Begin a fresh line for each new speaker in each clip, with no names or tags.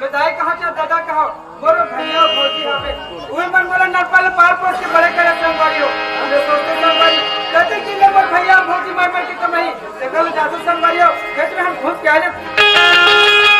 मैं दाई कहाँ से दादा कहाँ बोलो भैया भौजी यहाँ पे वही मन बोला नरपाल पार पोस के बड़े करे संगवारी हो हमने सोचते संगवारी कहते कि ले बोल भैया भौजी मार मार के कमाई देखो जादू संगवारी हो खेत में हम घुस के आ जाए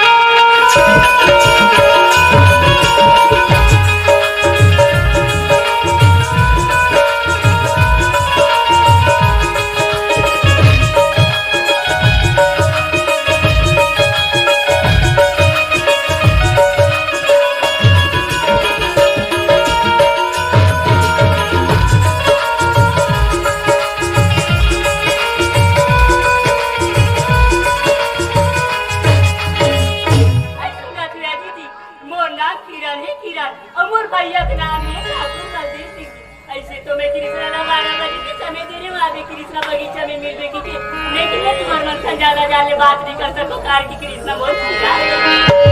बगीचा में मिल बेकी थी लेकिन मैं तुम्हारे मन से ज्यादा जाने बात नहीं कर सको कार की कृष्णा बहुत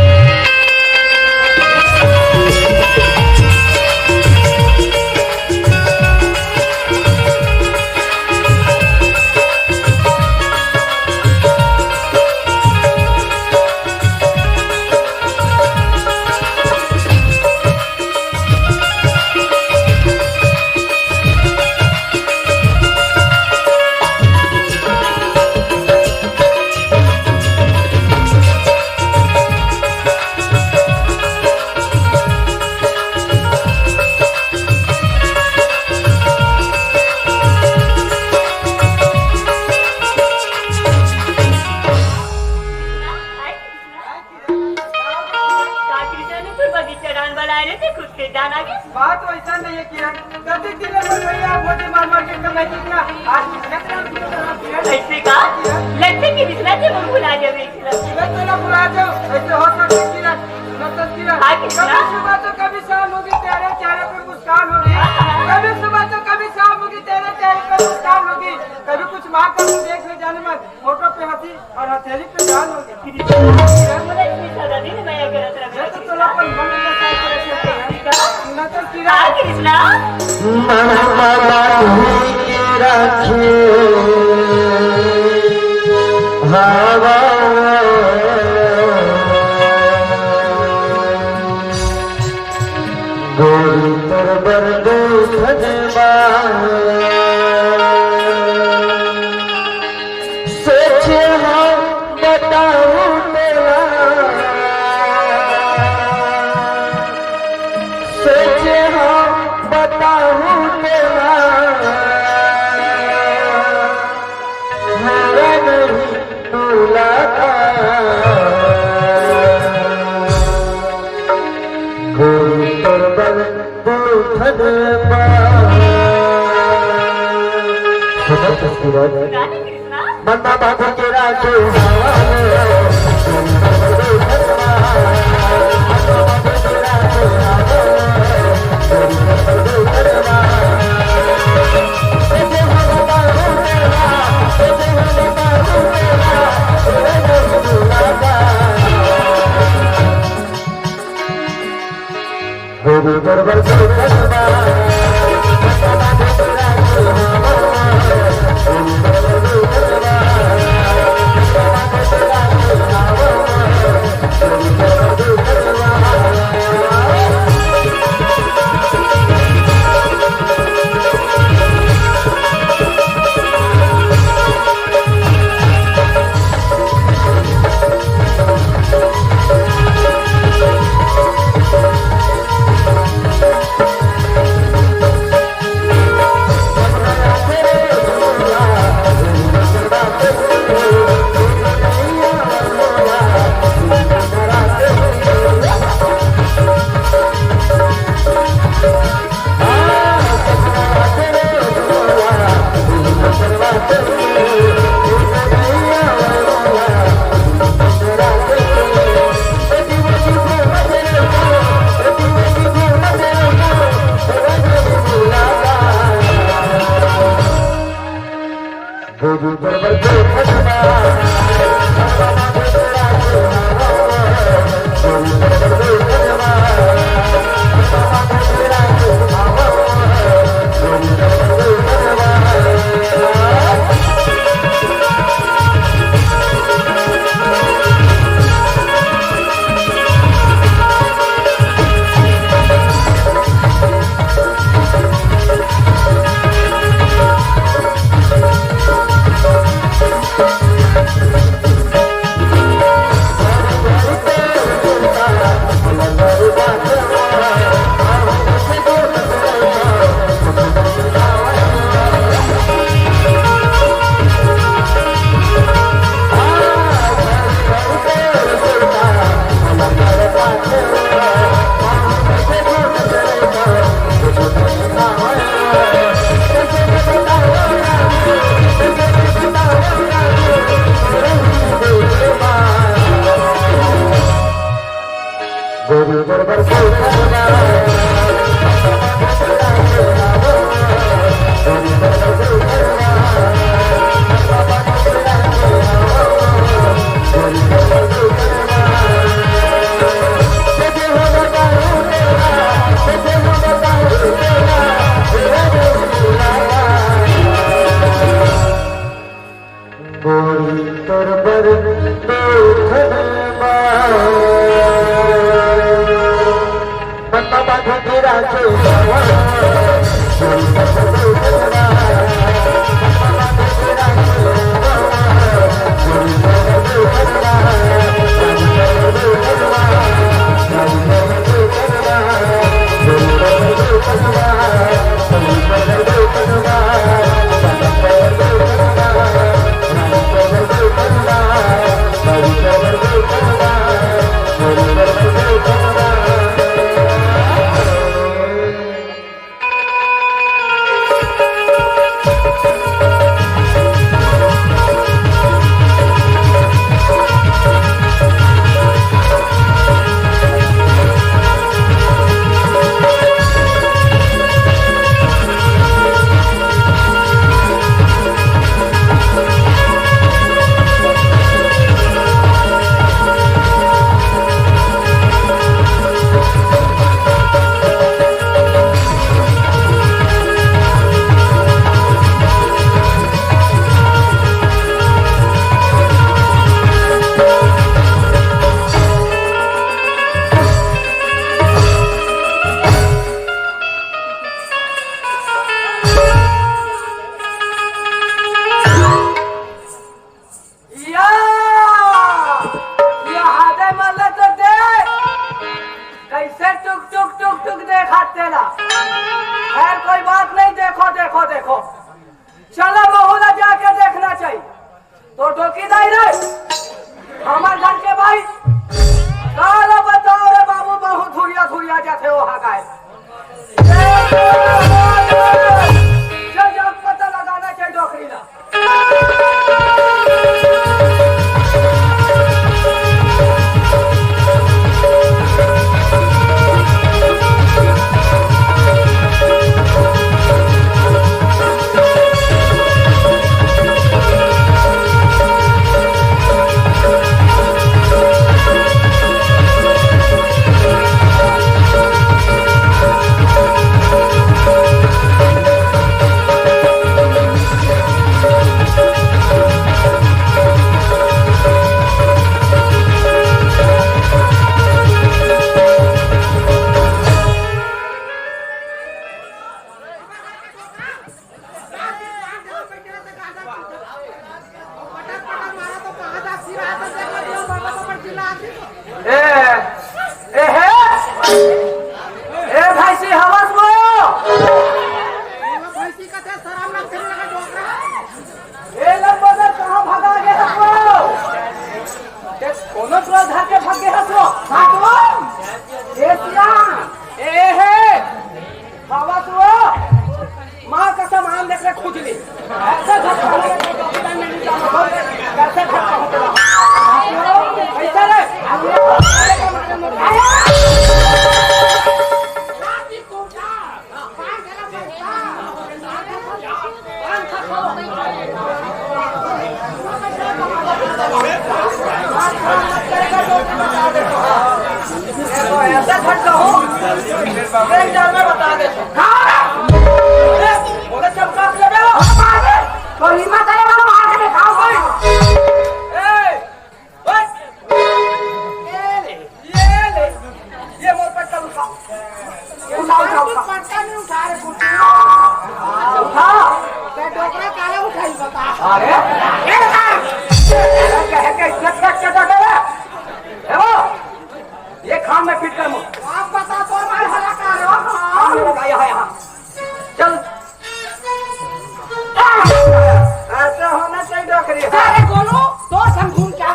बात वैसा नहीं है किरण गलती की ले बोल भैया भौजी मार मार के कमाई कितना आज ऐसे का लगते कि बिस्ला से मुंह भुला जावे
मैं तो ना भुला जाऊं ऐसे हो सकता किरण मतलब किरण कभी सुबह तो कभी शाम होगी तेरे चेहरे पे मुस्कान होगी कभी सुबह तो कभी शाम होगी तेरे चेहरे पे मुस्कान होगी कभी कुछ माँ का मुंह देखने जाने में फोटो पे हंसी और हथेली पे जान होगी तो तोला पर मन में
कृष्णा
गोरी तर बरदो खजबा सोचे हम बताऊं तेरा सोचे हम बताऊं तेरा मेरा नहीं दूल्हा का गोरी तर बरदो खजबा मन्ना बाबू के राजो गोरी दरबार गोरी बरबर गोधनवा गोरी बरबर गोधनवा गोरी बरबर गोधनवा तुझे हो बताऊं तेरा तुझे हो बताऊं तेरा गोरी बरबर गोधनवा बन्ना बांधो तेरा चोला गोरी बरबर गोधनवा बन्ना बांधो तेरा चोला गोरी बरबर गोधनवा गोरी बरबर गोधनवा गोरी बरबर गोधनवा गोरी बरबर गोधनवा गोरी बरबर गोधनवा
कैसे टुक टुक टुक टुक देखा तेरा। खैर कोई बात नहीं, देखो देखो देखो, चलो बहुला जाके देखना चाहिए। तो टोकी दाई रे हमार घर के भाई काला बताओ रे बाबू, बहुत धुरिया धुरिया जाते वहां गाय। चल जाओ पता लगाना चाहिए डोकरी ना। ये खान में फिट कर आप बता तो हला कर यहाँ चल ऐसा होना चाहिए डॉक्टरी। अरे बोलो तो हम घूम क्या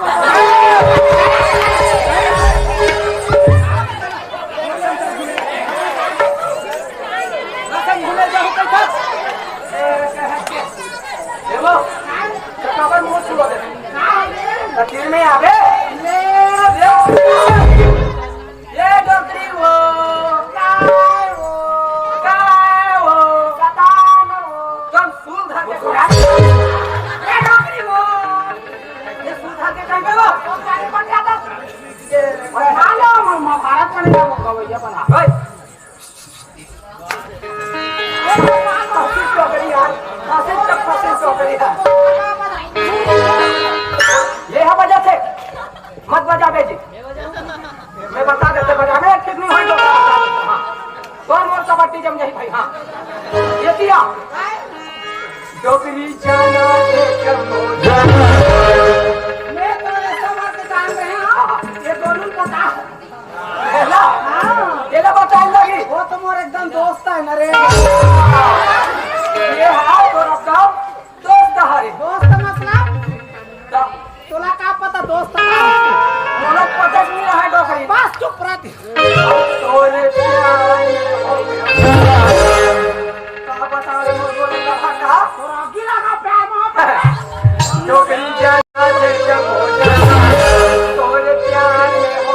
समझाई भाई। हाँ ये दिया डोकरी जाना
मैं तो ऐसा बात जान रहे हैं ये दोनों बता
तेरा बताने लगी
वो तो मोर एकदम दोस्त है ना रे
ये हाल तो रखा दोस्त हरे
दोस्त मतलब तोला का पता दोस्त
बोला पता नहीं रहा डोकरी
बस चुप रहती
तोरे कहा बता रहे हो बोले कहा
थोड़ा गिरा का प्यार मोहब्बत
डोकरी जाना से जब हो जाना तोरे प्यार में हो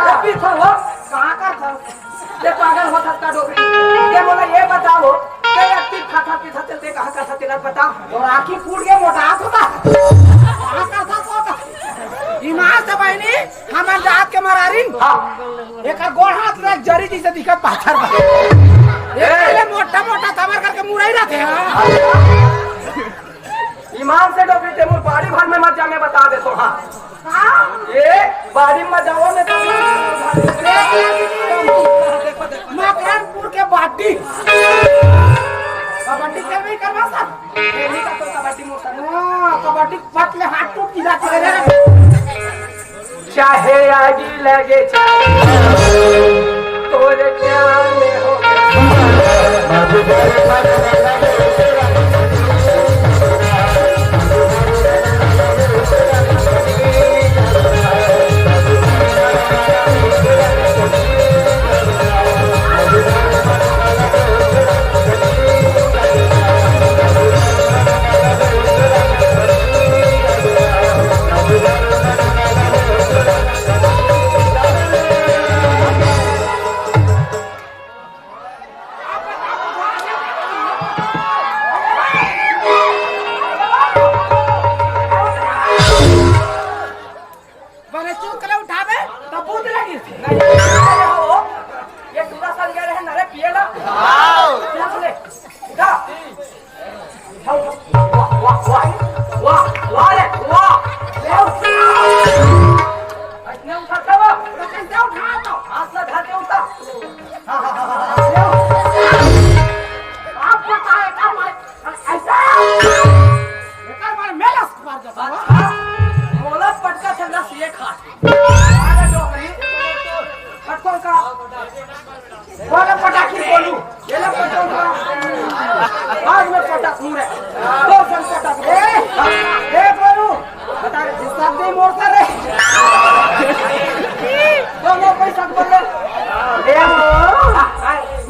कहाँ का था
ये पागल हो सकता डोकरी ये बोला ये बताओ ये व्यक्ति खाता पीता चलते कहाँ का था तेरा बता
और आँखी फूट गया मोटा हाथ होता कहाँ का था तो ईमान से बहनी हमारे जात के मरारिन एक गोड़ हाथ में जरी जैसे दिखत पाथर बा ये मोटा मोटा कमर करके मुड़ाई रहते हैं
ईमान से डोकरी तेमूर बाड़ी भर में मत जा मैं बता दे तो हाँ ये बाड़ी में जाओ में
मकरनपुर के बाटी कबड्डी खेल नहीं करवा सर
खेली का तो कबड्डी मोटा
कबड्डी पतले हाथ टूट जाते हैं
चाहे आगी लगे तोरे प्यार में हो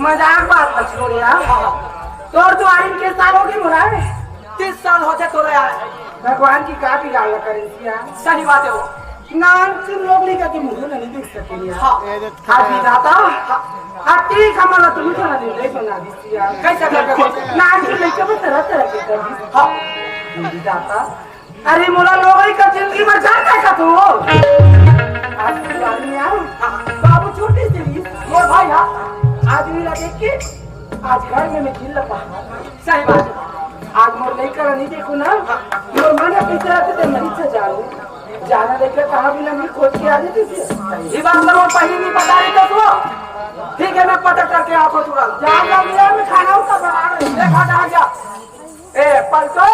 मजाक बात छोड़िया तोर तो आइन के साल होगी मुराए 30 साल होते तोरे यार
भगवान की का बिगाड़ करें यार
सही बात है वो
नाम से लोग नहीं कहते मुझे नहीं देख सकते
हाँ
हाथी दाता हाथी कमाना तुम तो ना दे बना दी यार
कैसे कर
नाम से लेके मैं तरह तरह के कर दी
हाँ
हाथी दाता अरे मोला लोग ही का जिंदगी में जान का तू आज की बात में आओ बाबू छोटी सी
मोर भाई हाँ
आदमी ला देख के आज घर में मैं चिल्ला लगा
सही बात है
आज मोर नहीं कर नहीं देखो ना मोर मन कैसे आते थे मरीज से जानो जाना देखे कहाँ भी ना खोज के आ जाती थी
ये बात मैं वो पहले नहीं बता रही तो तू ठीक है मैं पता करके आपको तुरंत
जाना मिला में खाना उसका बना रहे
देखा कहाँ गया ए पलटो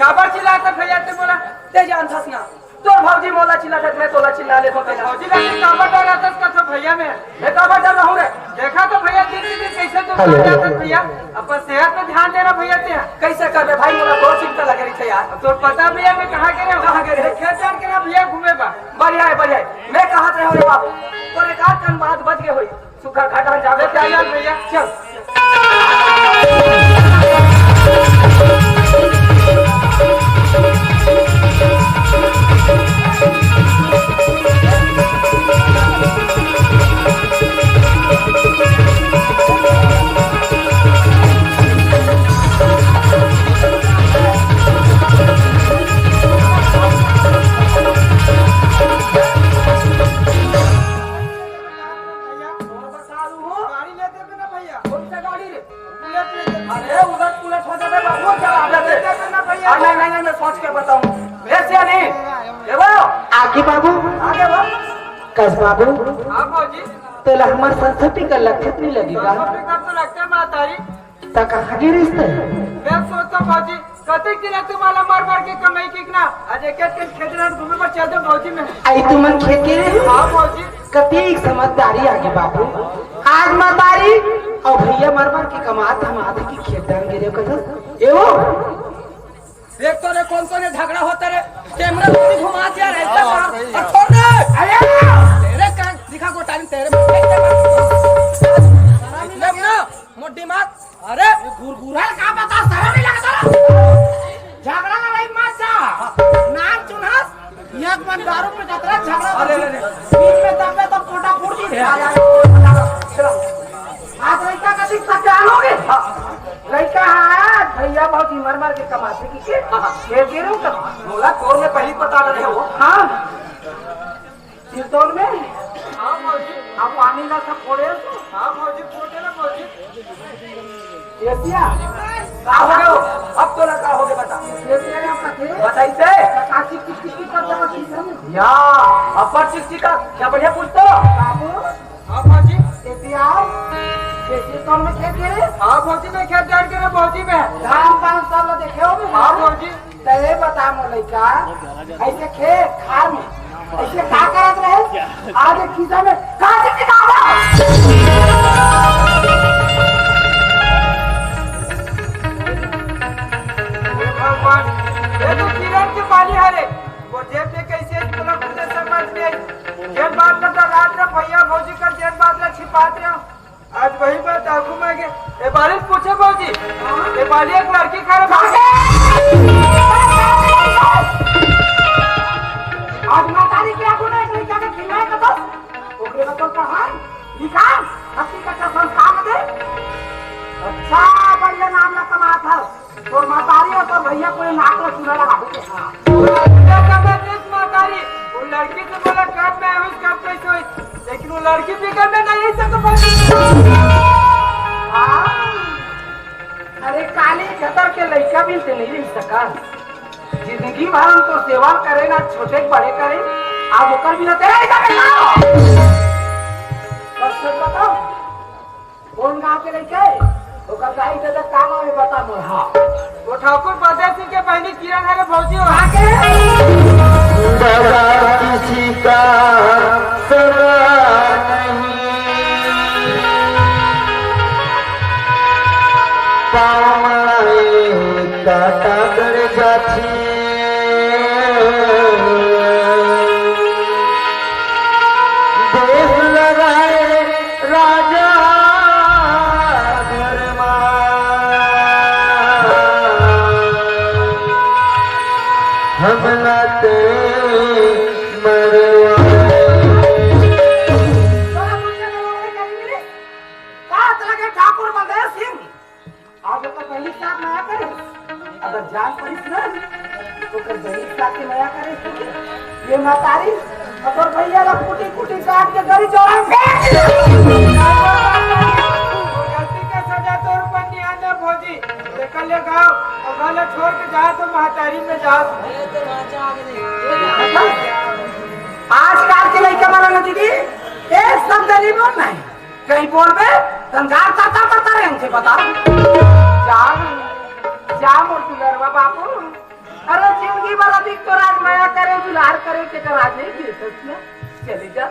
काबर चिल्लाता भैया ते बोला
ते जानथस ना तोर भौजी मोला चिल्लात मैं तोला चिल्ला ले तो
भौजी का काबर डराता का भैया में
मैं काबर डर रहूं रे
देखा तो भैया दीदी कैसे तो जाता भैया अपन सेहत पे ध्यान देना भैया ते
कैसे करबे भाई मोला बहुत चिंता लगे रही है यार
तो पता भैया मैं कहाँ गए खेत जान के ना भैया घूमे बा
बढ़िया है मैं कहा रहे हो रे बाबू तोरे का कन बात बच गए होई सुखा घाटा जावे
क्या यार भैया
चल
गाड़ी लेते भी ना भैया
कौन सा गाड़ी रे
बुलेट लेते
अरे उलट पुलट हो जाए बाबू चला जाते
ना भैया
नहीं मैं सोच के बताऊं वैसे नहीं देखो
आगे बाबू
आगे बढ़
कस बाबू
हाँ भौजी
तेला हमार संस्कृति का लक्षित नहीं लगेगा
तो लगता है मातारी
ता कहाँ के रिश्ते
मैं सोचता भौजी कते दिन तुम्हाला मार मार के कमाई की ना आज एक खेत में घूमे पर चल दो भौजी में
आई तुमन खेत के रे
हाँ भौजी
कति समझदारी आगे बाबू आज मतारी और भैया मर मर के कमात हम आते की खेत दान गिरे कथा एवो
देख तो रे कौन कौन झगड़ा होता रे कैमरा में घुमा दिया रे और छोड़ दे अरे तेरे कान दिखा को टाइम तेरे मोटी मात अरे गुरगुरा का बता सारा नहीं लगता झगड़ा लड़ाई मत जा नाम चुनहस एक मन दारू पे कतरा झगड़ा अरे बीच में दबे तो कोटा फूट दी आज लड़का का दिख सकते आलोगे लड़का है भैया बहुत मर मर के कमाते की के गिरे हो तब बोला तोड़ में पहली पता रहे हो हाँ सिर तोड़ में
हाँ भौजी
आप पानी ना सब फोड़े तो
हाँ भौजी फोटे ना भौजी
एशिया का हो गए अब तो लगा हो गए बता एशिया ने आपका थे बताई से काची किसकी करते हो किस या अपर चिकची का क्या बढ़िया पूछतो बाबू
हाँ भौजी
एशिया कैसे तो में खेत गिरे
हाँ भौजी में खेत जान के ना भौजी में
धान पान सब देखे हो
हाँ भौजी
ते बता मोले का ऐसे खेत खार में ऐसे का करत रहे आगे खीसा में काची किताब
भगवान ये तो किरण के पाली हरे वो जेब में कैसे इतना मुझे समझ में आई जेब बात करता रात में भैया भौजी का जेब बात में छिपाते रहो आज वही बात आंखों में गए ये बारिश पूछे भौजी ये बाली एक लड़की खा रहे
आज मातारी के आगू एक लड़का के खिलाए का बस ओकरे का तो पढ़ाई लिखा हकीकत का संस्कार दे अच्छा बढ़िया नाम ना कमा था तो मातारी और तो भैया कोई नाक को चुना लगा दे
मातारी वो लड़की से बोला कब मैं हुई कब कैसे हुई लेकिन वो लड़की बिगड़ में नहीं सकता
अरे काली खतर के लड़का भी से नहीं मिल सका जिंदगी भर हम तो सेवा करे ना छोटे बड़े करे आप ओकर भी ना तेरा बताओ कौन गाँव के लड़के ओकर गाई से तो काम है बता मोर हाँ
वो ठाकुर बदर सिंह के पहली किरण है भौजी हो
आके
किसी का सगा नहीं पावड़े काटा कर जाती देश लगाए राजा हमलाते
ठाकुर बलदेव सिंह आज तो पहली साथ नया करे अगर जान पड़ी ना तो कर गरीब साथ के नया करे ये मातारी और भैया ला कुटी कुटी काट के गरी जोड़ेंगे
गलती का सजा तो रुपया आना भौजी लेकर ले गाओ और गाना छोड़ के जा तो महतारी में जा
आजकल के लड़का वाला ना दीदी एक शब्द नहीं बोलना है कहीं बोल बे संसार चाहता पता रहे हमसे बता जाम और दुलरवा बाबू। अरे जिंदगी भर अधिक तो राज माया करे दुलार करे के राज नहीं देते ना। चले जा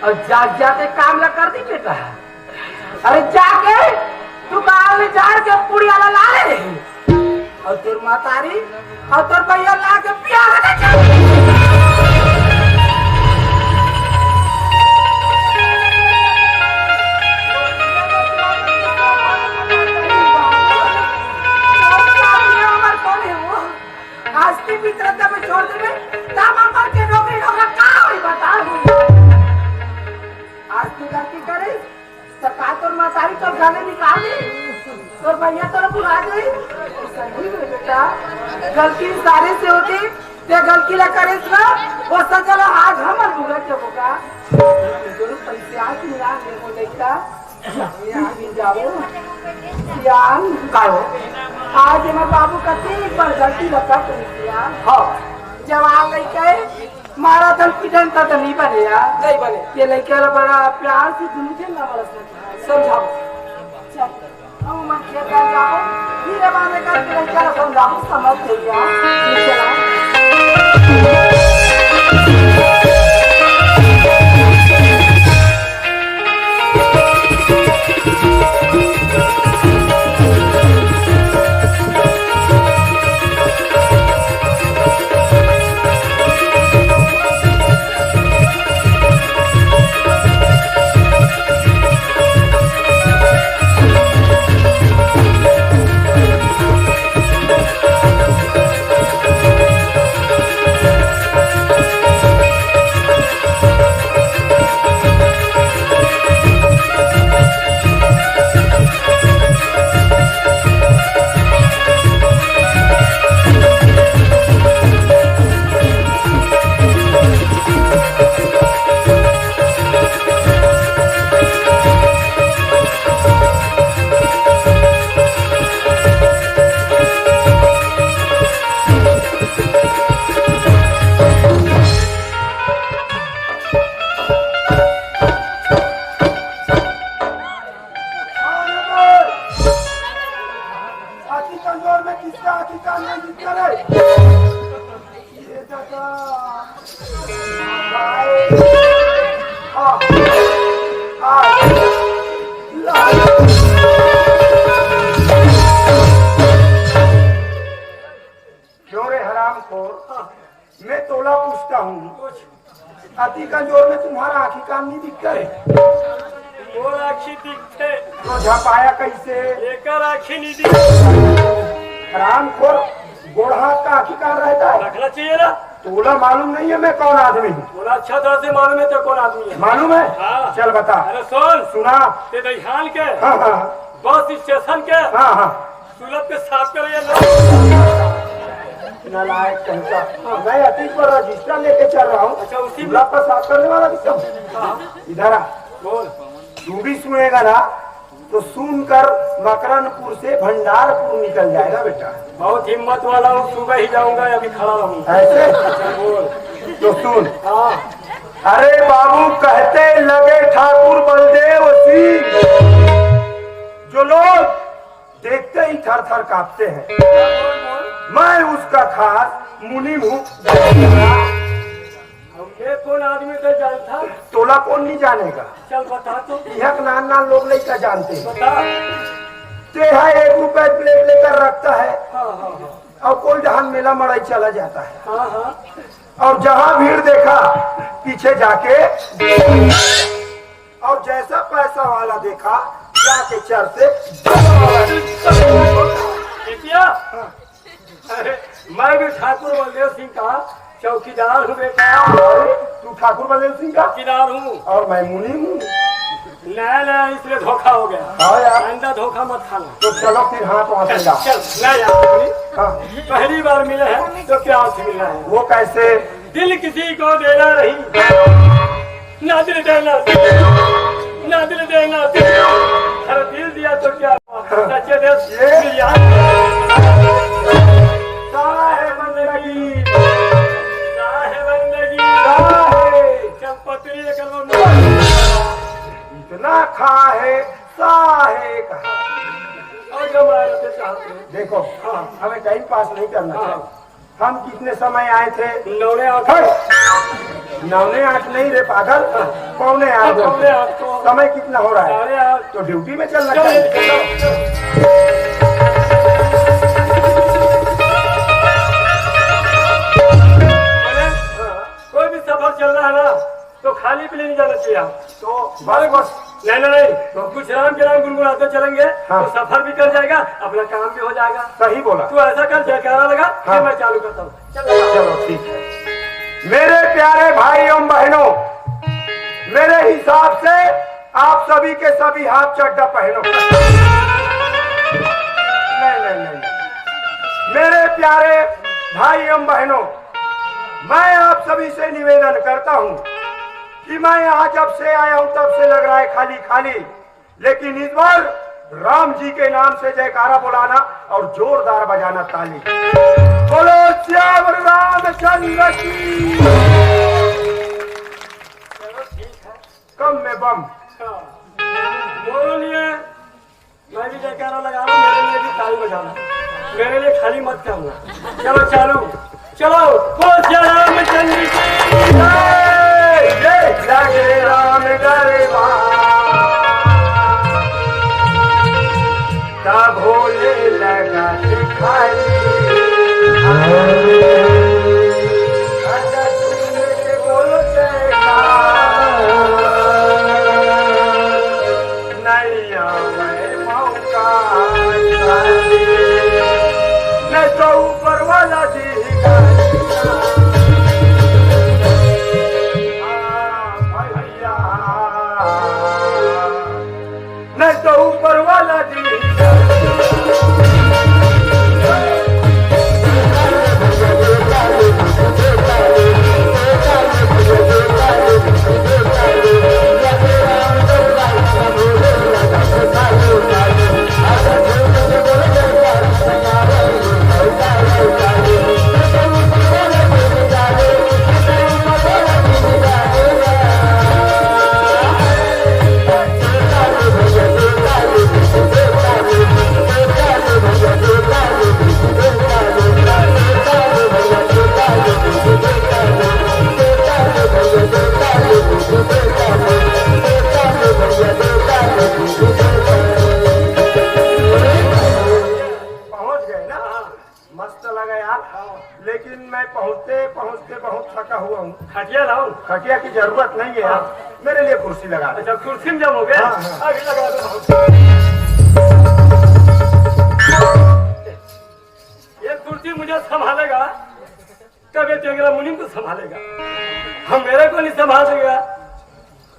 और जाग जाते काम ला कर दी बेटा। अरे जाके दुकान में जार के पूरी वाला ला ले और तोर मातारी और तोर भैया ला के पिया मित्रता में छोड़ देवे दामा मार के नौकरी होगा का होई बता। आज तू गलती करे तो का तोर मातारी तो गाले निकाल दे तोर भैया तोरा बुला दे। सही है बेटा गलती सारे से होती ते गलती ला करे ना वो सजल आज हमर बुरा के होगा। जरूर पैसे आज मिला ले वो लइका ये जाओ यार कायो आज मैं बाबू कती पर गलती लगा किया। हां जवान लइके मारा धन पिटन त नहीं बने यार नहीं बने ये लइके बड़ा प्यार से दुनु के ना समझाओ चल हम मन के कर जाओ फिर माने का लइके समझाओ समझ गया चला। मैं तोला पूछता हूँ अति कंजोर में तुम्हारा आँखी काम नहीं दिखता है।
और आँखी दिखते
तो झपाया कैसे
लेकर आँखी नहीं दिखती।
रामखोर गोढ़ा का आँखी काम रहता है
रखना चाहिए ना।
तोला मालूम नहीं है मैं कौन आदमी हूँ।
बोला अच्छा तरह से मालूम है तो कौन आदमी है
मालूम है
हाँ।
चल बता।
अरे सुन
सुना
ते दहियान के
हाँ हाँ
बस स्टेशन के
हाँ हाँ
सुलभ के साफ करे
नालायक कहता मैं अतीत पर रजिस्टर लेके चल रहा हूँ।
अच्छा उसी
गुलाब पर साफ करने वाला भी सब इधर आ
बोल
तू भी सुनेगा ना तो सुनकर मकरनपुर से भंडारपुर निकल जाएगा बेटा।
बहुत हिम्मत वाला हूँ सुबह ही जाऊंगा अभी खड़ा रहूँ।
ऐसे
बोल
तो सुन
हाँ।
अरे बाबू कहते लगे ठाकुर बलदेव सिंह जो लोग देखते ही थर थर कांपते हैं। मैं उसका खास मुनीम हूँ।
ये कौन आदमी तो जानता
तोला कौन नहीं जानेगा।
चल बता तो
यह नान नान लोग नहीं का जानते हैं।
बता।
ते है 1 रुपए प्लेट लेकर रखता है
हाँ हाँ हाँ
और कोई जहां मेला मड़ाई चला जाता है
हाँ हाँ
और जहां भीड़ देखा पीछे जाके और जैसा पैसा वाला देखा जाके चर से
अरे मैं भी ठाकुर बलदेव सिंह का चौकीदार हूँ बेटा।
तू ठाकुर बलदेव सिंह का
चौकीदार हूँ
और मैं मुनीम हूँ।
नहीं इसलिए धोखा हो गया।
हाँ यार
आइंदा धोखा मत खाना।
तो चलो फिर हाथ वहां से जाओ।
चल नहीं यार
हाँ
पहली बार मिले हैं तो प्यार से मिला है।
वो कैसे
दिल किसी को देना नहीं ना दिल देना ना दिल देना अरे दिल दिया तो क्या सच्चे देश
इतना खाहे साहे कहा।
और जो हमारे चाहते
देखो
नहीं करना चाहिए। हम कितने समय आए थे?
9:08
9:08 नहीं रे पागल, 7:45।
9:08 को
समय कितना हो रहा है?
8:30
तो ड्यूटी में चलना चाहिए।
कोई भी सफर चल रहा है ना तो खाली पीले नहीं जाना चाहिए आप।
तो बस
नहीं तो कुछ राम के नाम गुनगुनाते चलेंगे
हाँ।
तो सफर भी कर जाएगा, अपना काम भी हो जाएगा।
सही बोला।
तू ऐसा कर, जयकारा लगा
हाँ।
फिर मैं चालू करता हूँ।
चलो ठीक है। मेरे प्यारे भाई एवं बहनों, मेरे हिसाब से आप सभी के सभी हाथ चड्डा पहनो। नहीं। मेरे प्यारे भाई एवं बहनों, मैं आप सभी से निवेदन करता हूं कि मैं यहाँ जब से आया हूं तब से लग रहा है खाली खाली, लेकिन इस बार राम जी के नाम से जयकारा बुलाना और जोरदार बजाना ताली। बोलो श्याम रामचंद्र की। कम में बम।
बोलिए, मैं भी जयकारा लगा रहा हूँ, मेरे लिए भी ताली बजाना, मेरे लिए खाली मत करना। चलो चालू, चलो। बोल श्री रामचंद्र की
जय। लगे राम गरबा तब भोले लगा खाली। बोलो नैया मैं मौका न तो ऊपर वाला जी नहीं तो ऊपर वाला जी। लेकिन मैं पहुंचते पहुंचते बहुत थका हुआ हूँ।
खटिया लाऊं?
खटिया की जरूरत नहीं है यार, मेरे लिए कुर्सी लगा दे।
अच्छा, कुर्सी में जमोगे?
हाँ।
अभी लगा दो। ये कुर्सी मुझे संभालेगा, कभी टेंगरा मुनिम को संभालेगा, हम मेरे को नहीं संभाल देगा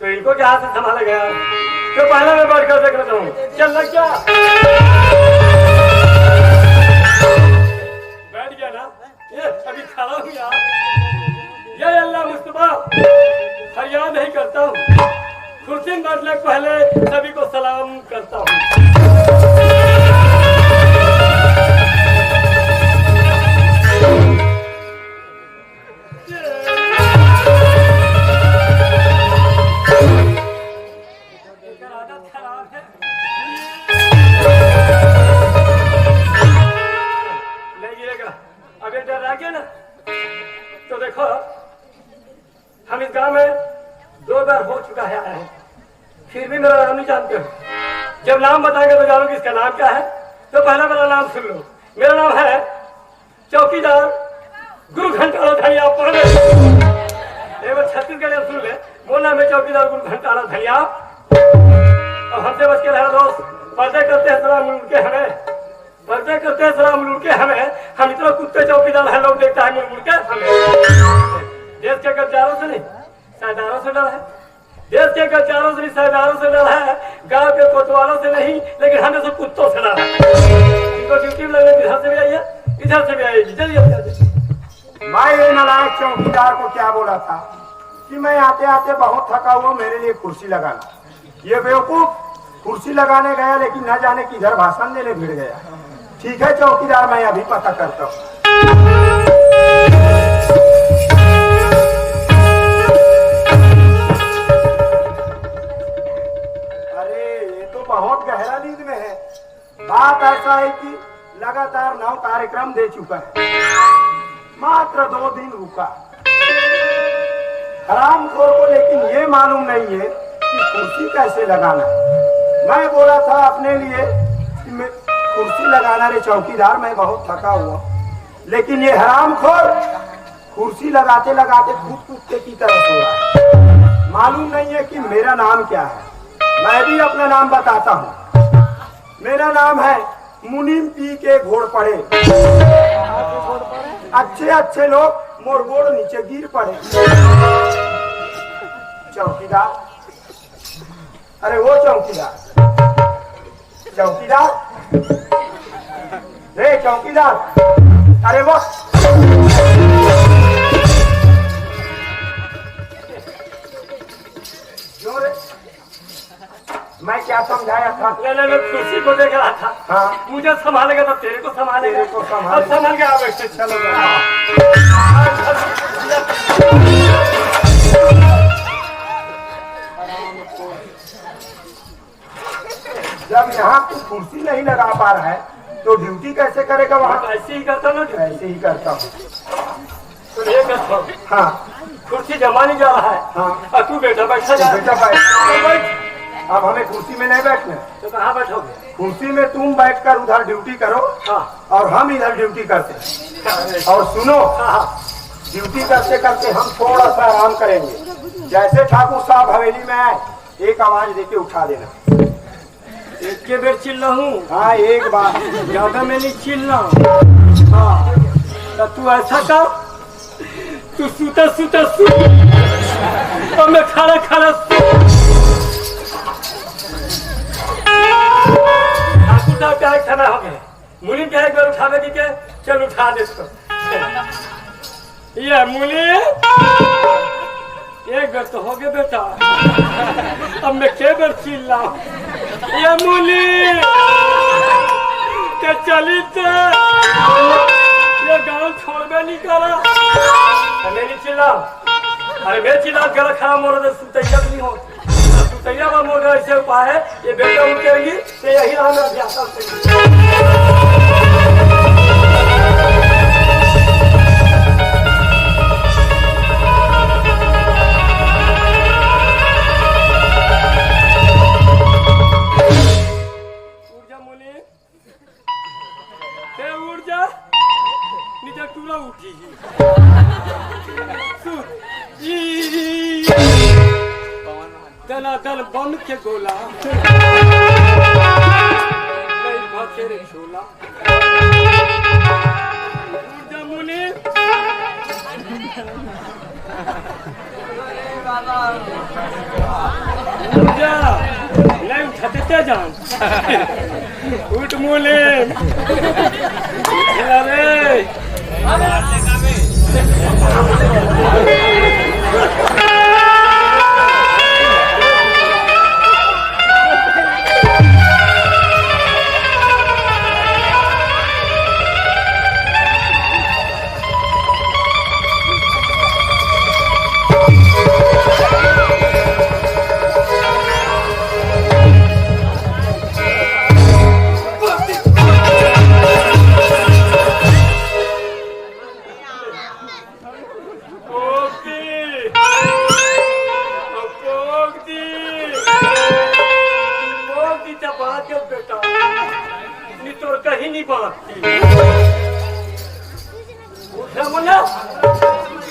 तो इनको क्या हाथ से संभालेगा? तो पहले मैं बैठ कर देख लेता हूँ। चल लग जा। बैठ गया ना? ये अभी खड़ा हूँ यार। ये अल्लाह मुस्तफा फरियाद नहीं करता हूँ, कुर्सी में बैठने के पहले सभी को सलाम करता हूँ। आदत खराब है। नहीं गिरेगा। अगर डर आ गया ना तो देखो, हम इस गांव में 2 बार हो चुका है आया हूं, फिर भी मेरा नाम नहीं जानते हो। जब नाम बताएंगे तो जानोगे इसका नाम क्या है। तो पहला मेरा नाम सुन लो। मेरा नाम है चौकीदार गुरु घंटाड़ा धनिया। पढ़े एक बार छत्तीसगढ़ सुन ले, बोलना मैं चौकीदार गुरु घंटाड़ा धनिया। अब हमसे बच के रहा दोस्त, पर्दे करते हैं सलाम मुड़ के हमें, पर्दे करते हैं सलाम मुड़ के हमें। हम इतना कुत्ते चौकीदार है, लोग देखता है मुड़ के हमें। देश के गद्दारों से नहीं, सरदारों से डर है। देश के गद्दारों से नहीं, सरदारों से डर है। गांव के कोतवालों से नहीं, लेकिन हमें सब कुत्तों से डर है। इनको ड्यूटी में लगने इधर से भी आइए, इधर से भी आइएगी। चलिए
मैं ये नालायक चौकीदार को क्या बोला था कि मैं आते आते बहुत थका हुआ, मेरे लिए कुर्सी लगाना। ये बेवकूफ कुर्सी लगाने गया, लेकिन न जाने किधर भाषण देने भिड़ गया। ठीक है चौकीदार, मैं अभी पता करता हूँ। अरे ये तो बहुत गहरा नींद में है। बात ऐसा है कि लगातार 9 कार्यक्रम दे चुका है, मात्र 2 दिन रुका। हरामखोर को लेकिन ये मालूम नहीं है कि कुर्सी कैसे लगाना। मैं बोला था अपने लिए कि मैं कुर्सी लगाना रे चौकीदार, मैं बहुत थका हुआ, लेकिन ये हरामखोर कुर्सी लगाते लगाते खुद कुत्ते की तरह सो रहा है। मालूम नहीं है कि मेरा नाम क्या है। मैं भी अपना नाम बताता हूँ। मेरा नाम है मुनीम पी के घोड़पड़े। अच्छे अच्छे लोग मोर गोड़ नीचे गिर पड़े। चौकीदार, अरे वो चौकीदार, चौकीदार, रे चौकीदार, अरे वो क्यों रे? मैं क्या समझाया था?
मैं कुर्सी को देख रहा था।
हाँ,
मुझे संभालेगा तो तेरे को संभालेगा।
तेरे को संभाल।
अब संभाल के आ बैठे।
चलो जब यहाँ तू कुर्सी नहीं लगा पा रहा है तो ड्यूटी कैसे करेगा वहाँ?
ऐसे ही करता ना।
ऐसे ही करता हूँ।
तो ये करता हूँ।
हाँ
कुर्सी जमा नहीं जा रहा है।
हाँ,
और तू बैठा बैठा जा।
बेटा बैठ। अब हमें कुर्सी में नहीं बैठना।
तो कहाँ बैठोगे?
कुर्सी में तुम बैठकर उधर ड्यूटी करो।
हाँ।
और हम इधर ड्यूटी करते हैं। और सुनो, ड्यूटी करते करते हम थोड़ा सा आराम करेंगे। जैसे ठाकुर साहब हवेली में आए, एक आवाज देके उठा देना।
एक के बेर चिल्ला हूँ।
हाँ, एक बार
ज्यादा मैं नहीं चिल्ला। हाँ, तो तू ऐसा कर, तू सूता सूता सू और मैं खड़ा खड़ा सू। ठाकुर साहब क्या खाना हो गया? मुनीम क्या एक बार उठावे की के? चल उठा दे इसको। ये मुनीम एक बार तो हो गया बेटा। अब मैं के बार चिल्ला? ये मुनीम के चली तो ये गाँव छोड़बे नहीं करा। नहीं चिल्ला। अरे मैं चिल्ला गला खराब मोड़ दे, सुतैया नहीं हो। सुतैया में मोड़ ऐसे उपाय है, ये बेटा उठेगी तो यही रहना अभ्यास। ऊर्जा मुनि ऊर्जा नीचे टूरा उठी दल बम के गोला तेरे छोला। ऊर्जा मुनि ऊर्जा नहीं उठाते जान। उठ मुनि रे।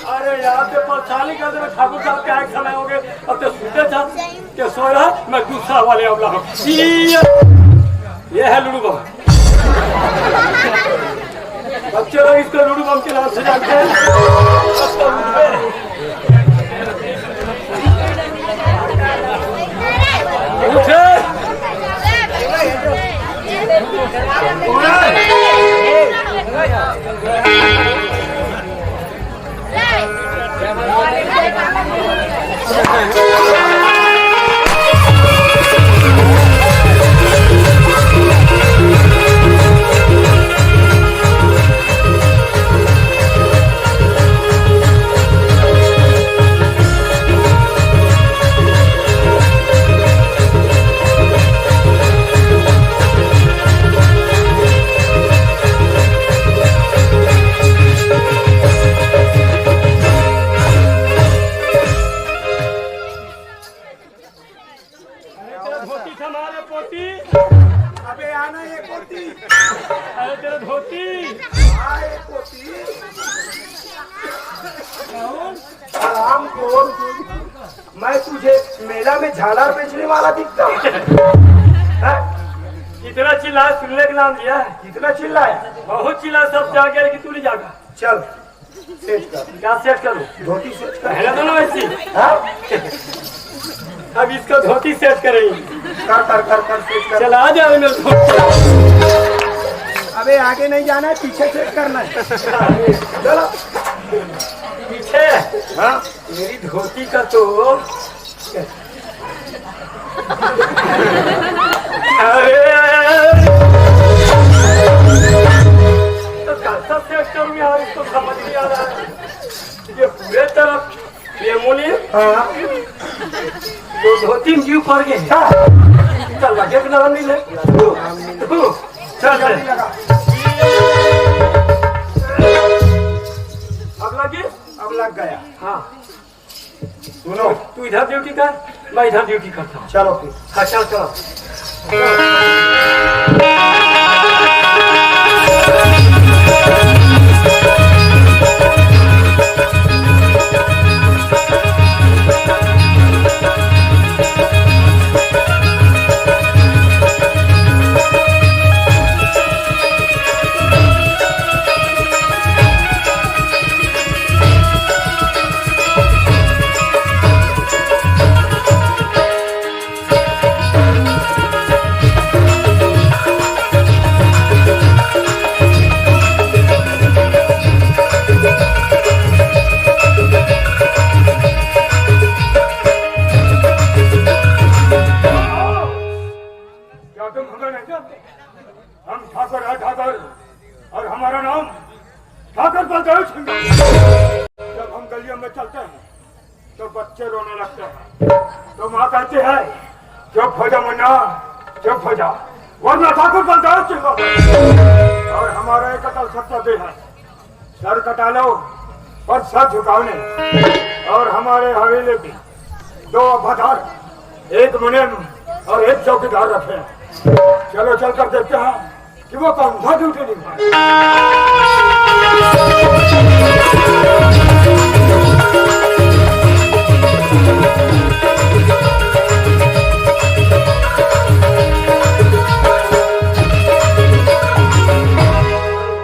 अरे यार तो परेशानी कर दे। ठाकुर साहब क्या एक समय हो गए, अब तो सूते था के सो रहा। मैं दूसरा वाले अवला हूँ। ये है लुडू बम। बच्चे लोग इसको लुडू बम के नाम से जानते हैं।
झालर बेचने वाला दिखता है। हैं?
कितना चिल्ला सुनने का नाम लिया है?
कितना चिल्लाया?
बहुत चिल्ला, सब जाग गया कि तू नहीं जागा।
चल सेट कर,
क्या सेट करूं?
धोती सेट कर।
पहले दोनों ऐसी,
हाँ?
अब इसका धोती सेट करेंगे।
कर सेट कर।
चल आ जाओ मेरे धोती।
अबे आगे नहीं जाना है, पीछे सेट करना है। चलो
पीछे।
हाँ
मेरी धोती का तो अरे तो कैसा सेट करूं यार, इसको समझ नहीं आ रहा है। ये पूरे तरफ ये मुनि
हाँ
दो धोती क्यों पड़ गए? चल लगे कि ना मिले। चल
जल्दी लगा।
अब लगे।
अब लग गया।
हाँ
सुनो
तू इधर ड्यूटी कर, मैं इधर ड्यूटी करता हूँ।
चलो फिर।
हाँ चल चलो।
क्या तुम हमें नहीं जानते? हम ठाकुर है, ठाकुर, और हमारा नाम ठाकुर बलदेव सिंह। जब हम गलियों में चलते हैं तो बच्चे रोने लगते हैं, तो माँ कहती है चुप हो जा मुन्ना, चुप हो जा, वरना ठाकुर बलदेव सिंह होगा। और हमारा एक अटल सत्य भी है, सर कटा लो और सर झुकाओ नहीं। और हमारे हवेली भी दो वफादार, एक मुनीम और एक चौकीदार रखे हैं। चलो चलकर देखते हैं कि वो कौन सा ड्यूटी निभाए।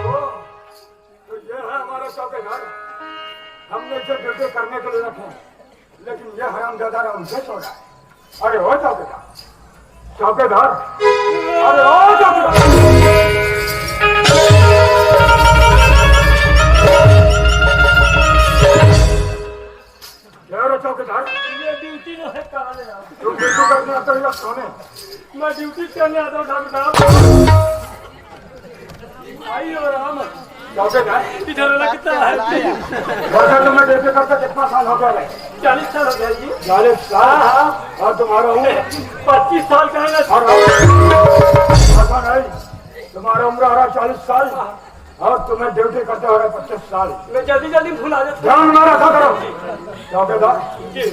तो ये है हमारा चौकीदार। हमने इसे ड्यूटी करने के लिए रखे, लेकिन ये हरामजादा उनसे छोड़ा है। अरे हो चौकीदार, चौकीदार, अरे ओ चौकीदार। क्या रे चौकीदार,
ये ड्यूटी जो है कहाँ ले आओ?
तुम ड्यूटी करने आते हो या सोने?
मैं ड्यूटी करने आता हूँ डॉक्टर साहब। आई हो राम,
चौकीदार,
इधर लगता है।
वैसे तुम्हें ड्यूटी करते कितना साल हो गया है?
40 साल हो गया जी।
40 साल। और तुम्हारा उम्र?
25 साल का है ना।
और ऐसा नहीं, तुम्हारा उम्र हो रहा 40 साल और तुम्हें ड्यूटी करते हो रहे 25 साल।
मैं जल्दी जल्दी भूल आ जाता
ध्यान में रखा करो। चौकीदार,
हूँ जी।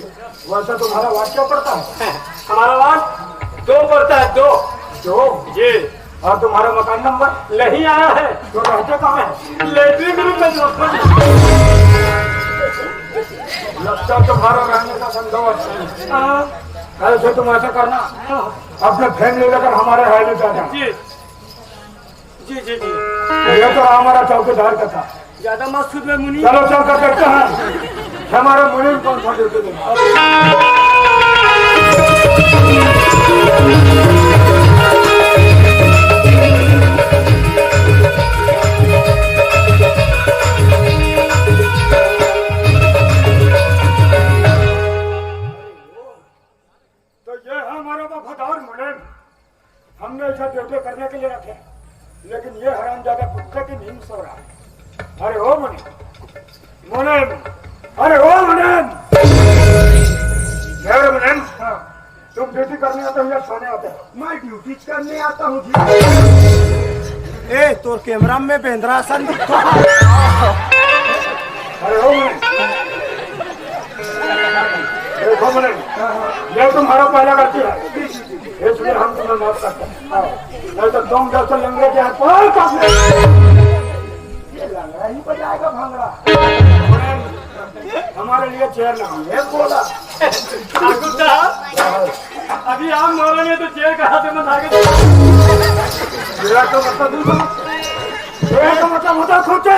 वैसे तुम्हारा वार्ड क्या पड़ता है?
हमारा वार्ड 2 पड़ता है, 2
जो
जी।
और तुम्हारा मकान नंबर?
नहीं आया है,
तो रहते कहाँ है?
लेटरिन रूम में जो
लगता तुम्हारा रहने का संभव है। ऐसे तुम ऐसा करना, अपने फैमिली लेकर हमारे हाईवे पे आ जाना।
जी जी जी जी।
ये तो हमारा चौकीदार का था।
ज्यादा मकसूद में मुनि।
चलो चलकर देखते हैं हमारे मुनीम कौन सा ड्यूटी देगा। तो ये है हमारा वफादार मुनीम। हमने इसे ड्यूटी करने के लिए रखे, लेकिन ये हरामजादा कुत्ते की नींद सो रहा है। अरे ओ मुनीम, मुनीम, अरे ओ मुनीम, क्या रे मुनीम? तुम ड्यूटी करने आते हो या सोने आते हो? मैं ड्यूटी करने आता हूँ जी।
ए तो कैमरा में बेंद्रासन दिखता है।
अरे ओ मुनीम, देखो मुनीम, ये तुम्हारा पहला गलती है, इसलिए हम तुम्हें माफ करते हैं। नहीं तो तुम जैसे लंगड़े के हाथ पर काफी ये लंगड़ा ही बजाएगा भांगड़ा। मुनीम, हमारे लिए चेयर लगाओ। ये बोला
ठाकुर साहब अभी आप मरोगे तो जेल का हाथ में आगे
मेरा तो मतलब होता सोचे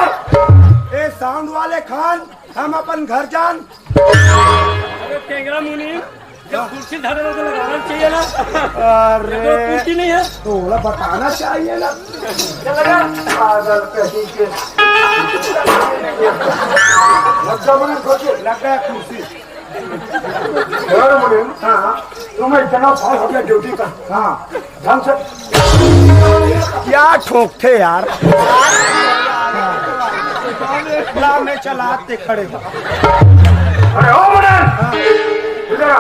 ए साउंड वाले खान हम अपन घर जान।
अरे टेंगरा मुनि जब कुर्सी धरे तो लगाना चाहिए ना।
अरे
तो कुर्सी नहीं है
थोड़ा बताना चाहिए ना। पागल कहीं के लग गया कुर्सी। हाँ तुम्हें इतना फाल हो गया ड्यूटी का। हाँ ढंग से क्या ठोकते यार में चलाते खड़े। अरे ओ मुनन इधर आ।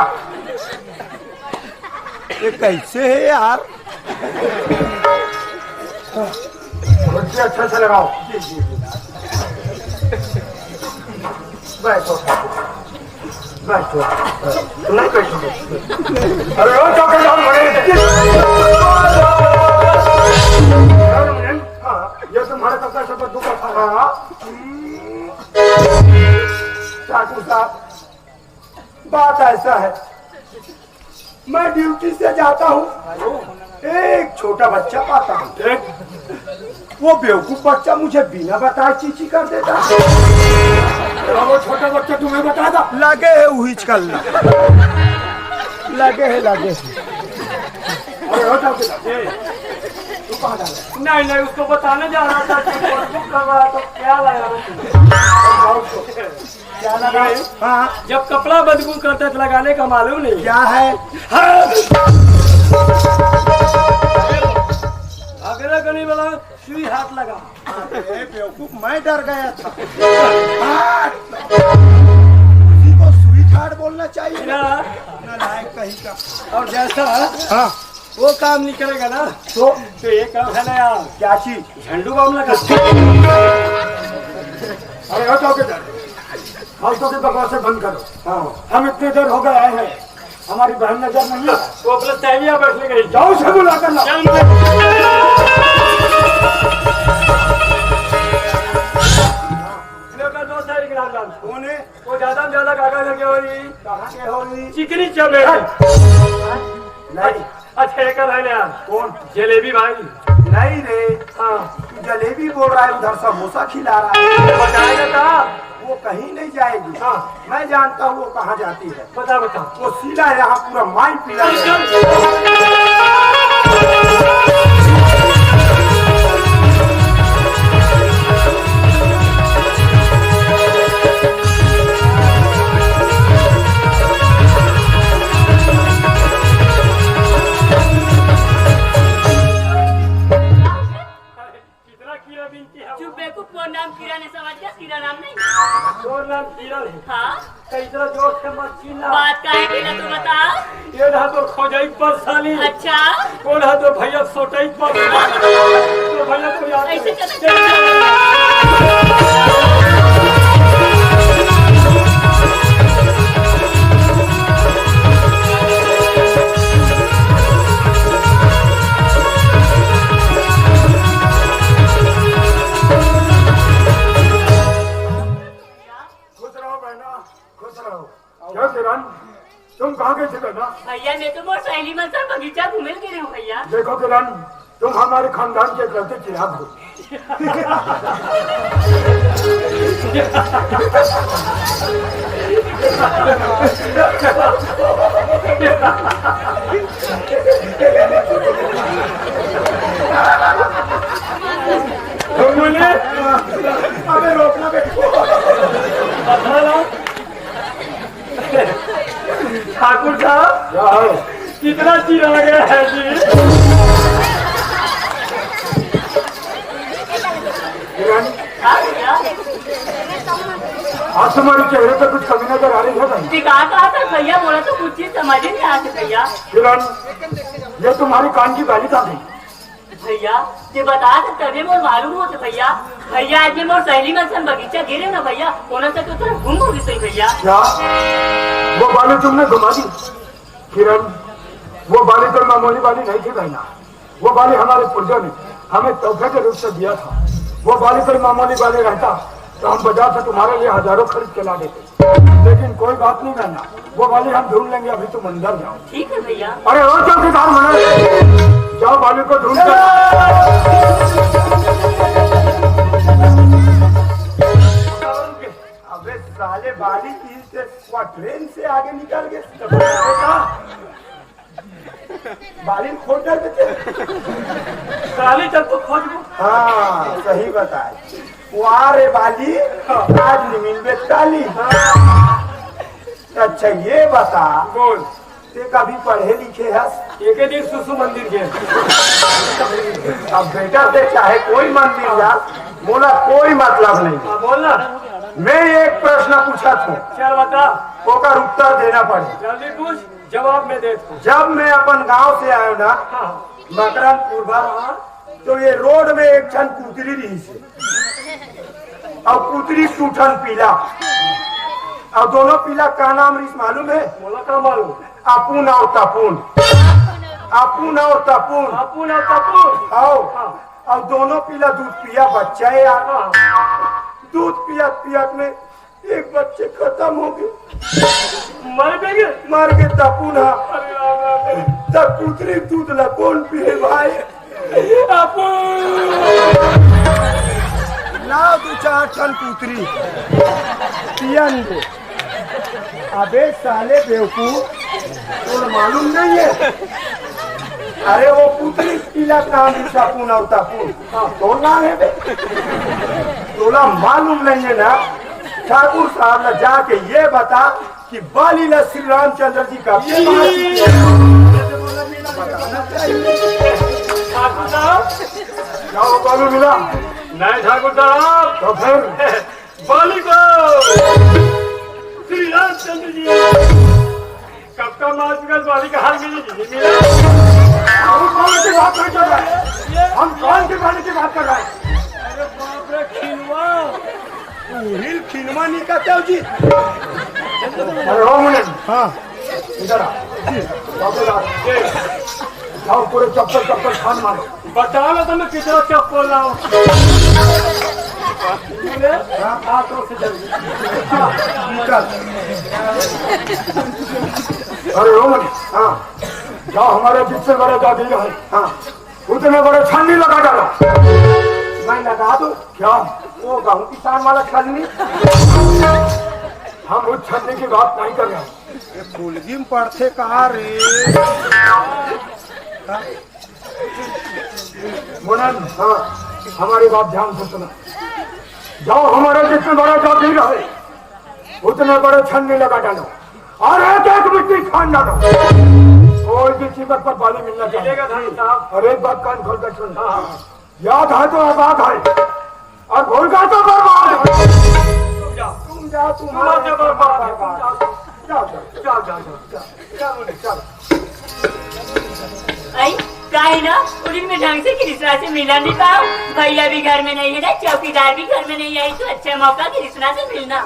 ये कैसे है यार? कुर्सी अच्छा से लगाओ। बैठो बैठो नहीं बैठो। अरे ओ चौकीदार ये तुम्हारे कब्जा से दुख था। ठाकुर साहब बात ऐसा है मैं ड्यूटी से जाता हूँ एक छोटा बच्चा पाता हूँ। वो बेवकूफ बच्चा मुझे बिना बताए चीची कर देता। वो छोटा बच्चा तुम्हें बताता लगे है उहिच करना लगे है। अरे हो जाओ
नहीं नहीं उसको बताने जा रहा था कि नोटबुक कर रहा तो क्या लगा
क्या लगा? हाँ
जब कपड़ा बदबू करता तो लगाने का मालूम नहीं
क्या है?
अगला गली वाला सुई हाथ लगा।
अरे बेवकूफ मैं डर गया था। किसी को सुई ठाट बोलना चाहिए ना। नालायक कहीं का।
और जैसा
हाँ
वो काम नहीं करेगा ना तो ये काम है ना यार।
क्या चीज?
झंडू बाम लगा।
अरे हो चौकीदार फालतू की बकवासें बंद करो। हाँ हम इतने देर हो गए आए हैं हमारी बहन नजर नहीं है।
वो अपने तैलिया बैठने गई।
जाओ से बुला कर ला। कौन है?
वो ज्यादा ज्यादा कागज लगे हो रही
कहाँ के हो रही?
चिकनी चले
नहीं
अच्छा एक है यार।
कौन?
जलेबी भाई।
नहीं रे
हाँ
तू जलेबी बोल रहा है उधर समोसा खिला रहा है।
बताएगा था
वो कहीं नहीं जाएगी।
हाँ
मैं जानता हूँ वो कहाँ जाती है।
बता बता।
वो सीधा यहाँ पूरा माई पीला
कीड़ा नाम नहीं।
और नाम कीड़ा नहीं।
हाँ
इतना जोर से मत छीना।
बात का है कीड़ा तो बता।
ये रहा तो खोजाई परेशानी।
अच्छा
वो रहा तो भैया सोटाई परेशानी। तो भैया को याद
ऐसे
क्या किरण तुम कहाँ गए थे बेटा?
भैया मैं तो बहुत सहेली मन सर बगीचा घूमे गिरे हूँ भैया।
देखो किरण तुम हमारे खानदान के गलती खिलाफ हो।
तुमने
अबे रोकना बेटा।
ठाकुर साहब कितना चीज आ गया है जी।
आज तुम्हारे चेहरे पे कुछ कमी नजर आ रही है भाई।
कहा था भैया बोला तो कुछ चीज समझ नहीं आती भैया।
किरण ये तुम्हारी कान की बाली कहाँ गई?
भैया ये बता सकते तभी मोर मालूम होते भैया। भैया आज मोर सहेली मन सन बगीचा गिरे ना भैया होना से तो तरफ घूम होगी सही भैया।
क्या वो बाली तुमने घुमा दी? किरण वो बाली तो मामूली बाली नहीं थी बहना। वो बाली हमारे पूर्वजों ने हमें तोहफे के रूप से दिया था। वो बाली कोई मामूली बाली रहता तो हम बाजार से तुम्हारे लिए हजारों खरीद के ला देते, लेकिन कोई बात नहीं करना, वो बाली हम ढूंढ लेंगे, अभी तुम अंदर जाओ।
ठीक है भैया।
अरे और चौकीदार मना, जाओ बाली को ढूंढ कर। अबे साले बाली की से ट्रेन से आगे निकल गए, बाली खोज देते।
साली तक तो खोज लो।
हाँ सही बताए, वहाँ रे बाली आज निमिन बेचाली। अच्छा ये बता,
बोल।
ते कभी पढ़े लिखे है?
एक दिन सुसु मंदिर गए।
अब बेटा से चाहे कोई मंदिर जा, बोला कोई मतलब नहीं।
हाँ बोलना।
मैं एक प्रश्न पूछा था,
चल बता।
ओकर उत्तर देना पड़े।
जल्दी पूछ, जवाब मैं दे दूँ।
जब मैं अपन गांव से आयो ना
हाँ
मकरनपुर भर, तो ये रोड में एक छन कुतरी रही से, और कुतरी टूटन पीला, और दोनों पीला का नाम रिस मालूम है?
बोला का मालूम?
अपुन और तपुन। अपुन और तपुन।
अपुन और तपुन।
आओ, और दोनों पीला दूध पिया बच्चा है यार।
हाँ।
दूध पियत पियत में एक बच्चे खत्म हो गए,
मर गए।
मर गए तपुन। हाँ
अरे राम राम।
तब कुतरी दूध ला कौन पिए भाई? लाओ दो चार छन कुतरी पिया नहीं दे। अबे साले बेवकूफ, तो मालूम नहीं है? अरे वो पुतली पीला नाम सापुन और तापुन तो नाम है बे। तोला मालूम नहीं है ना? ठाकुर साहब ने जाके ये बता कि बाली ने श्री रामचंद्र जी का
ठाकुर साहब।
क्या बालू मिला?
नहीं ठाकुर साहब,
तो फिर
बाली को श्री रामचंद्र जी कब का मार चुका, बाली का हाल मिली नहीं मिला।
हम कौन की बात कर रहे हैं? हम कौन की बाली की बात कर रहे हैं?
अरे बाप रे खिलवा।
हिल खिनवा नहीं कहते हो जी। अरे हो मुने, हाँ इधर आ। जाओ पूरे चप्पल चप्पल खान मारो।
बता लो तो मैं कितना चप्पल लाऊं। हाथों से जल्दी
निकल। अरे हो मुने, हाँ जाओ हमारे जिससे बड़े दादी है, हाँ उतने बड़े छन्नी लगा डालो। मैं लगा दूं क्या? वो गाँव किसान वाला छन्नी? हम उस छन्नी की बात नहीं कर रहे हैं। फुलगी में पड़ते कहा रे मुनन, हाँ हमारी बात ध्यान से सुनो। जाओ हमारे जितने बड़े जाति रहे उतने बड़े छन्नी लगा डालो और एक एक मिट्टी छान डालो। कोई भी कीमत पर बाली मिलना चाहिए। और एक बात कान खोल कर सुन, याद है तो आबाद है और भूल गए तो बर्बाद है। तुम जाओ, तुम्हारा बर्बाद है। जाओ जाओ जाओ जाओ जाओ।
आई का है ना, उन्हीं में ढंग से कृष्णा से मिला नहीं पाओ। भैया भी घर में नहीं है ना, चौकीदार भी घर में नहीं आई, तो अच्छा मौका कृष्णा से मिलना।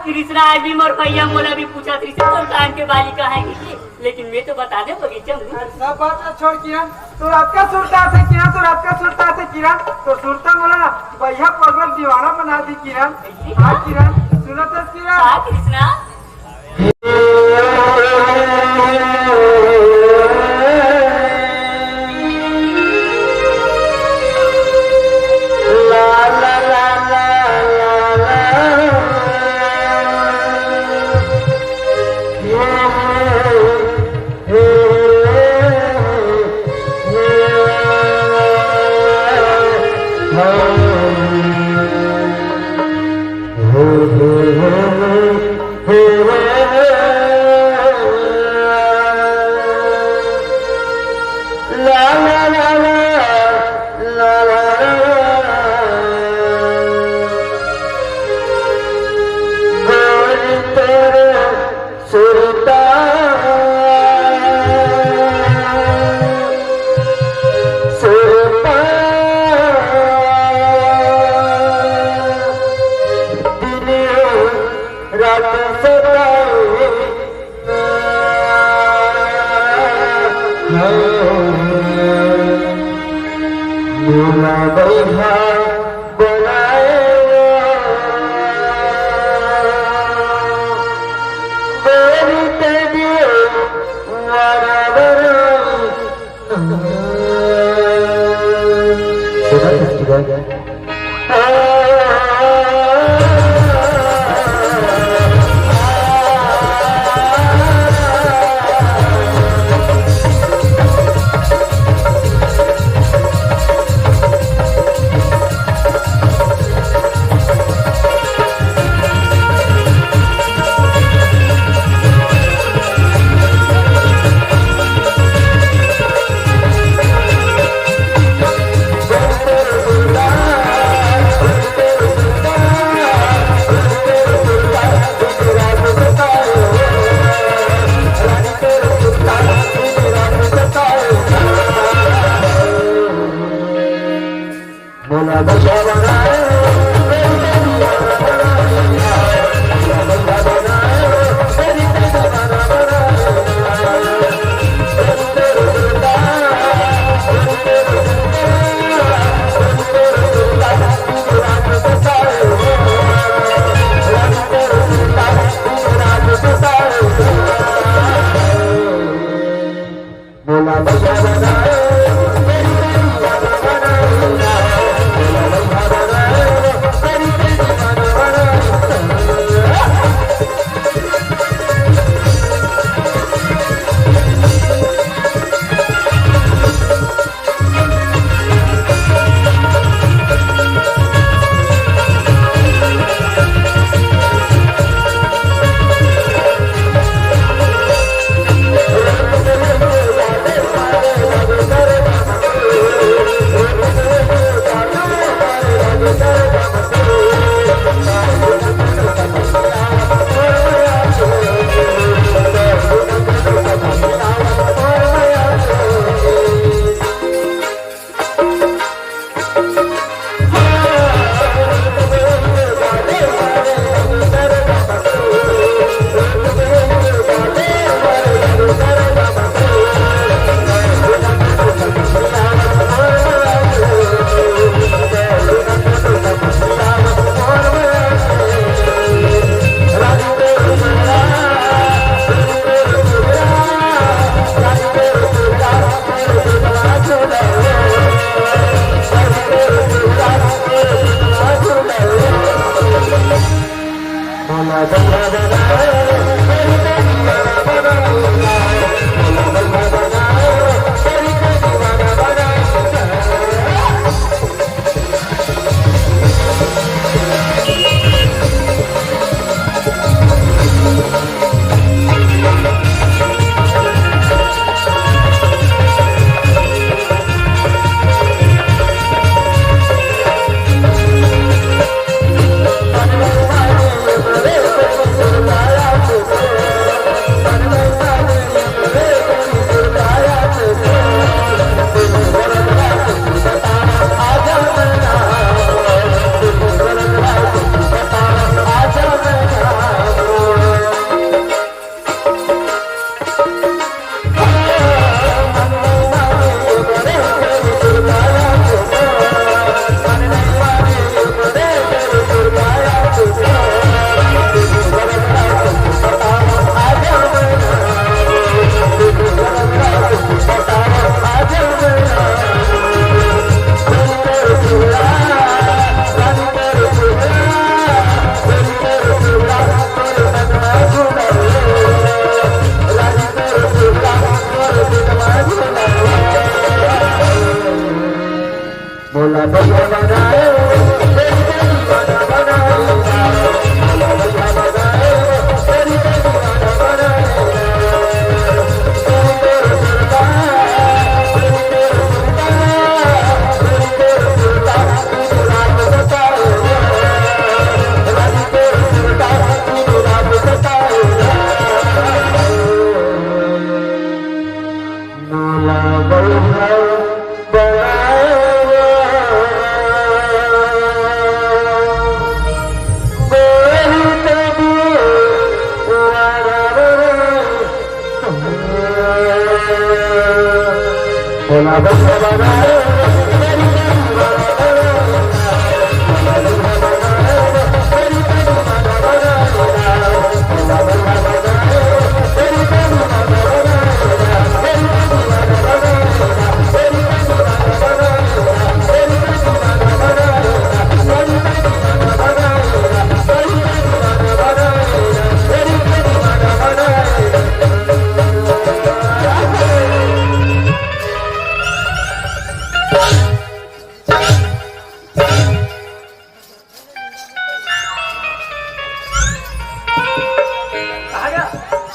कृष्णा आज भी मोर भैया मोला भी पूछा थी तो कान के बाली कहाँ है कि, लेकिन मैं तो बता दे बगीचा में
सब बात छोड़ किरण। तो रात का सुरता थे किरण, तो रात का सुरता थे किरण, तो सुरता बोला ना भैया पगल दीवाना बना दी किरण। हाँ किरण सुनो तो किरण।
हाँ कृष्णा
बोला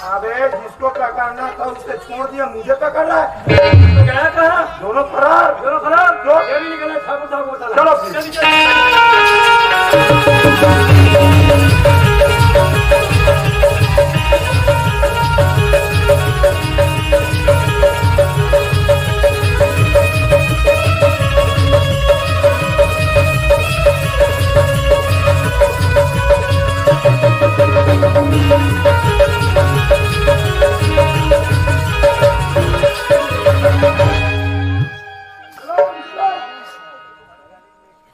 अबे जिसको पकड़ना था उससे छोड़ दिया, मुझे पकड़ रहा है।
तो गया कहाँ?
दोनों फरार।
दोनों खराब।
जो
ये भी निकले ठाकुर साहब को बताना।
चलो फिर।
जल्दी चलो।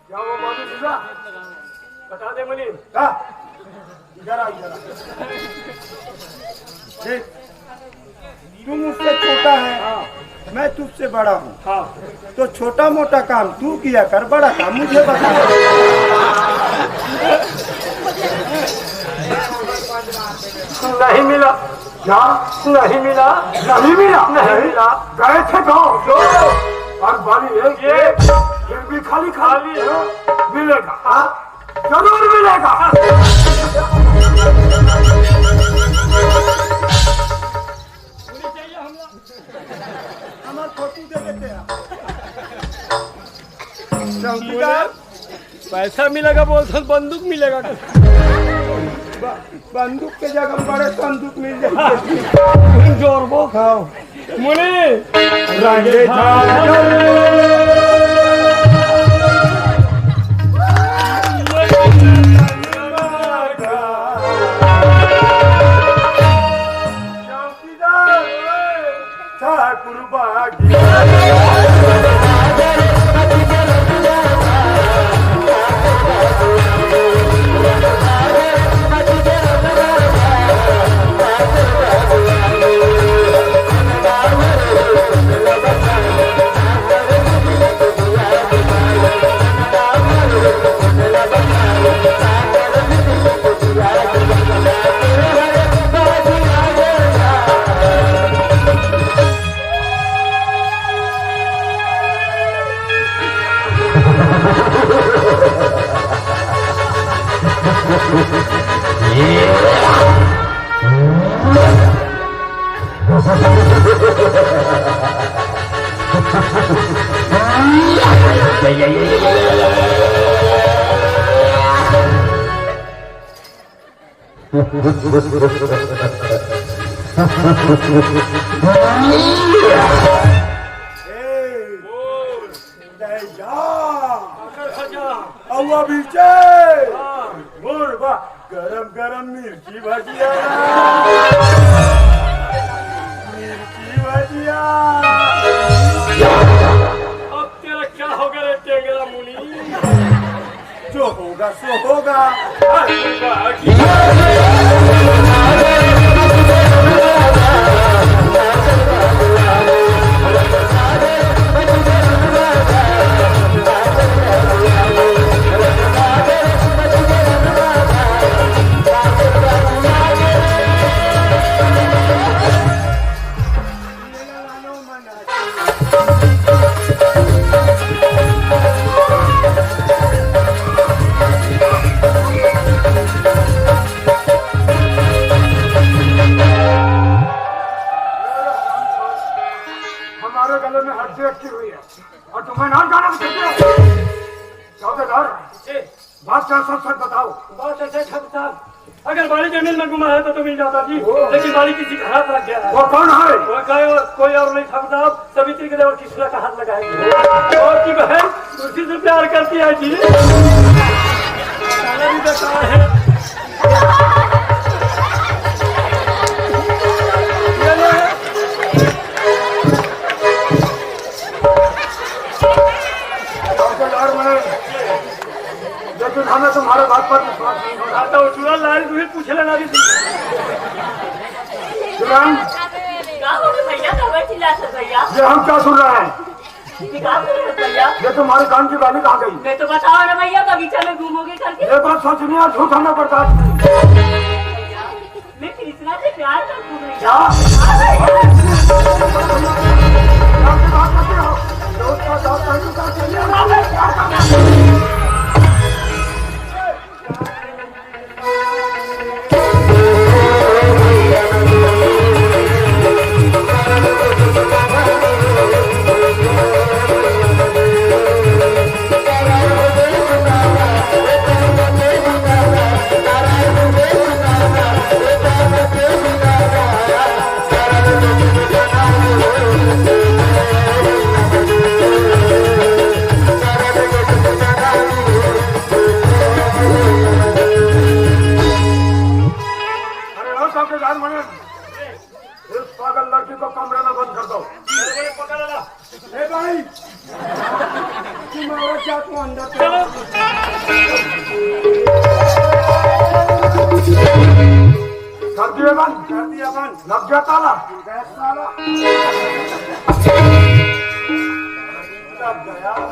क्या वो बाबू सीधा? बता दे मुनीम।
हाँ, इधर आ, इधर आ। देख, तू मुझसे छोटा है, मैं तुझसे बड़ा हूँ।
हाँ।
तो छोटा मोटा काम तू किया कर, बड़ा काम मुझे बता।
नहीं मिला।
क्या?
नहीं मिला।
नहीं मिला?
नहीं मिला।
गए थे गाँव और बाली है
ये
फिर भी खाली
खाली है।
मिलेगा। हाँ, जरूर मिलेगा। हमारे फोटो दे देते हैं। चौकीदार,
पैसा मिलेगा बोल तो बंदूक मिलेगा।
बंदूक के जगह बड़े बंदूक मिल जाएगी।
जोर वो
खाओ
मुनी
रंगे ठाकुर बागी गरम गरम मिर्ची भजिया मिर्ची भजिया।
अब तेरा क्या होगा रे टेंगरा मुनी?
जो होगा सो होगा। चौकीदार बात क्या सच सच बताओ।
बात ऐसे ठाकुर साहब, अगर बाली जमीन में गुमा है तो मिल जाता जी, लेकिन बाली किसी का हाथ लग गया है।
वो कौन है?
कोई और नहीं ठाकुर साहब, सवित्री के देवर किसी का हाथ लगाएंगे। और की बहन उसी से प्यार करती है जी, भी बेकार है।
लेकिन हमें तुम्हारे बात पर विश्वास नहीं हो रहा।
आता हूँ चूड़ा लाल तुम्हें पूछ लेना भी
सुनाम,
क्या हो गया भैया, कब चिल्लाते भैया?
ये हम क्या सुन रहे हैं?
ये क्या कर रहे हो भैया?
ये तुम्हारी कान की बाली कहाँ गई?
मैं तो बताओ ना भैया, बगीचा में घूमोगे करके।
ये बात सच नहीं है, झूठ हमें बर्दाश्त नहीं।
मैं कृष्णा से प्यार करती हूँ भैया।
क्या? क्या की बात करते हो? दोस्त का साथ नहीं कर सकते। इस पागल लड़की को कमरे में बंद कर दो। ए भाई, तुम औरत क्या तू अंदर चलो। कर दिया बंद, कर दिया बंद, लग गया ताला, लग गया।